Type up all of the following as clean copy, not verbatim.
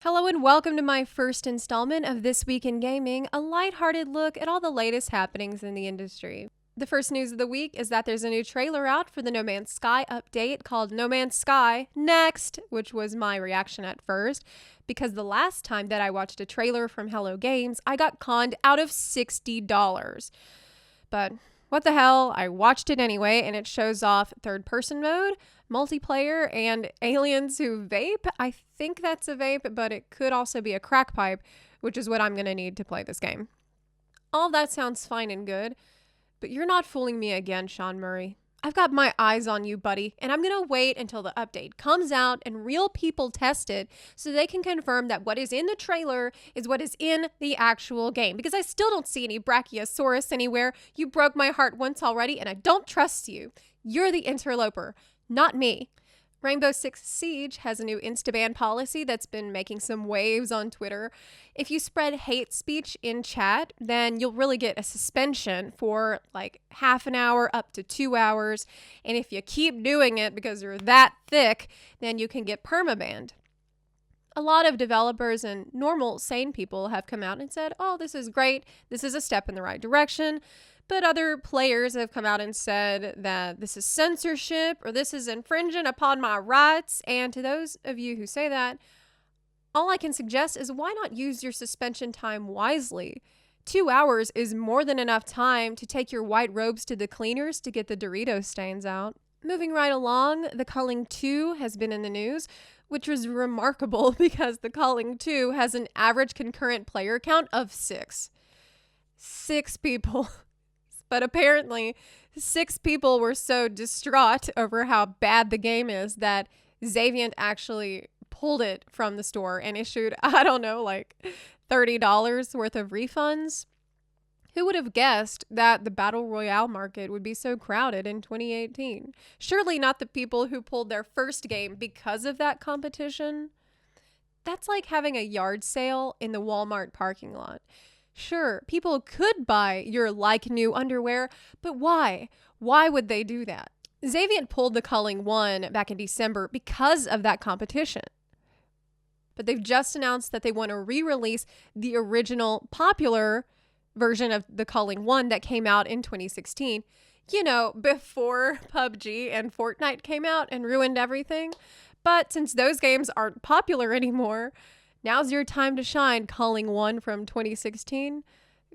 Hello and welcome to my first installment of This Week in Gaming, a lighthearted look at all the latest happenings in the industry. The first news of the week is that there's a new trailer out for the No Man's Sky update called No Man's Sky Next, which was my reaction at first, because the last time that I watched a trailer from Hello Games, I got conned out of $60. But what the hell, I watched it anyway, and it shows off third-person mode, multiplayer, and aliens who vape. I think that's a vape, but it could also be a crack pipe, which is what I'm going to need to play this game. All that sounds fine and good, but you're not fooling me again, Sean Murray. I've got my eyes on you, buddy, and I'm going to wait until the update comes out and real people test it so they can confirm that what is in the trailer is what is in the actual game. Because I still don't see any Brachiosaurus anywhere. You broke my heart once already, and I don't trust you. You're the interloper, not me. Rainbow Six Siege has a new INSTABAN policy that's been making some waves on Twitter. If you spread hate speech in chat, then you'll really get a suspension for like half an hour up to 2 hours. And if you keep doing it because you're that thick, then you can get permabanned. A lot of developers and normal, sane people have come out and said, oh, this is great. This is a step in the right direction. But other players have come out and said that this is censorship or this is infringing upon my rights. And to those of you who say that, all I can suggest is why not use your suspension time wisely? 2 hours is more than enough time to take your white robes to the cleaners to get the Dorito stains out. Moving right along, the Culling 2 has been in the news, which was remarkable because the Culling 2 has an average concurrent player count of 6. 6 people. But apparently, 6 people were so distraught over how bad the game is that Xaviant actually pulled it from the store and issued, I don't know, like $30 worth of refunds. Who would have guessed that the Battle Royale market would be so crowded in 2018? Surely not the people who pulled their first game because of that competition. That's like having a yard sale in the Walmart parking lot. Sure, people could buy your like-new underwear, but why? Why would they do that? Xaviant pulled the Culling 1 back in December because of that competition. But they've just announced that they want to re-release the original popular version of the Culling 1 that came out in 2016. You know, before PUBG and FORTNITE came out and ruined everything. But since those games aren't popular anymore, now's your time to shine, Culling 1 from 2016.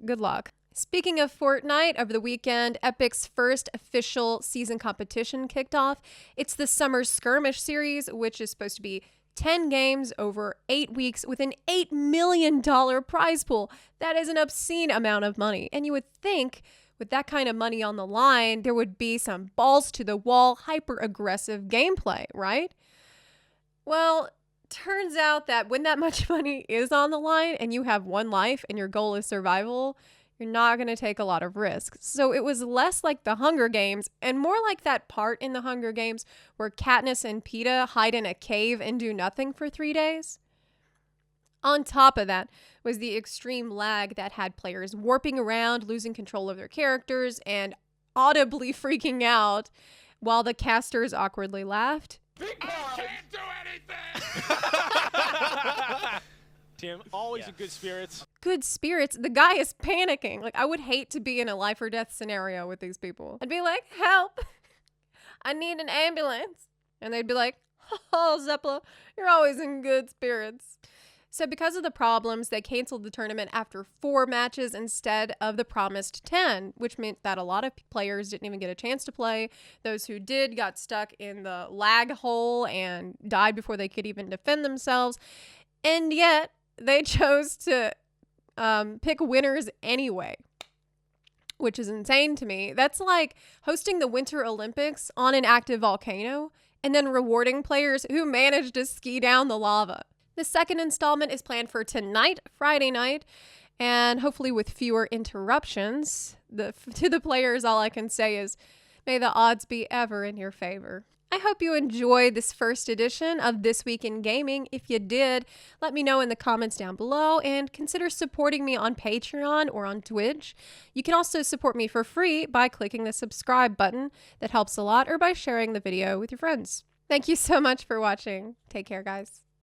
Good luck. Speaking of Fortnite, over the weekend, Epic's first official season competition kicked off. It's the Summer Skirmish series, which is supposed to be 10 games over 8 weeks with an $8 million prize pool. That is an obscene amount of money. And you would think with that kind of money on the line, there would be some balls to the wall, hyper-aggressive gameplay, right? Well, turns out that when that much money is on the line and you have one life and your goal is survival, you're not going to take a lot of risks. So it was less like the Hunger Games and more like that part in the Hunger Games where Katniss and Peeta hide in a cave and do nothing for 3 days. On top of that was the extreme lag that had players warping around, losing control of their characters, and audibly freaking out while the casters awkwardly laughed. I can't do anything! Tim, always in good spirits. Good spirits? The guy is panicking. Like, I would hate to be in a life or death scenario with these people. I'd be like, help! I need an ambulance. And they'd be like, oh, Zeppela, you're always in good spirits. So because of the problems, they canceled the tournament after 4 matches instead of the promised 10, which meant that a lot of players didn't even get a chance to play. Those who did got stuck in the lag hole and died before they could even defend themselves. And yet, they chose to pick winners anyway, which is insane to me. That's like hosting the Winter Olympics on an active volcano and then rewarding players who managed to ski down the lava. The second installment is planned for tonight, Friday night, and hopefully with fewer interruptions. To the players, all I can say is, may the odds be ever in your favor. I hope you enjoyed this first edition of This Week in Gaming. If you did, let me know in the comments down below and consider supporting me on Patreon or on Twitch. You can also support me for free by clicking the subscribe button. That helps a lot, or by sharing the video with your friends. Thank you so much for watching. Take care, guys.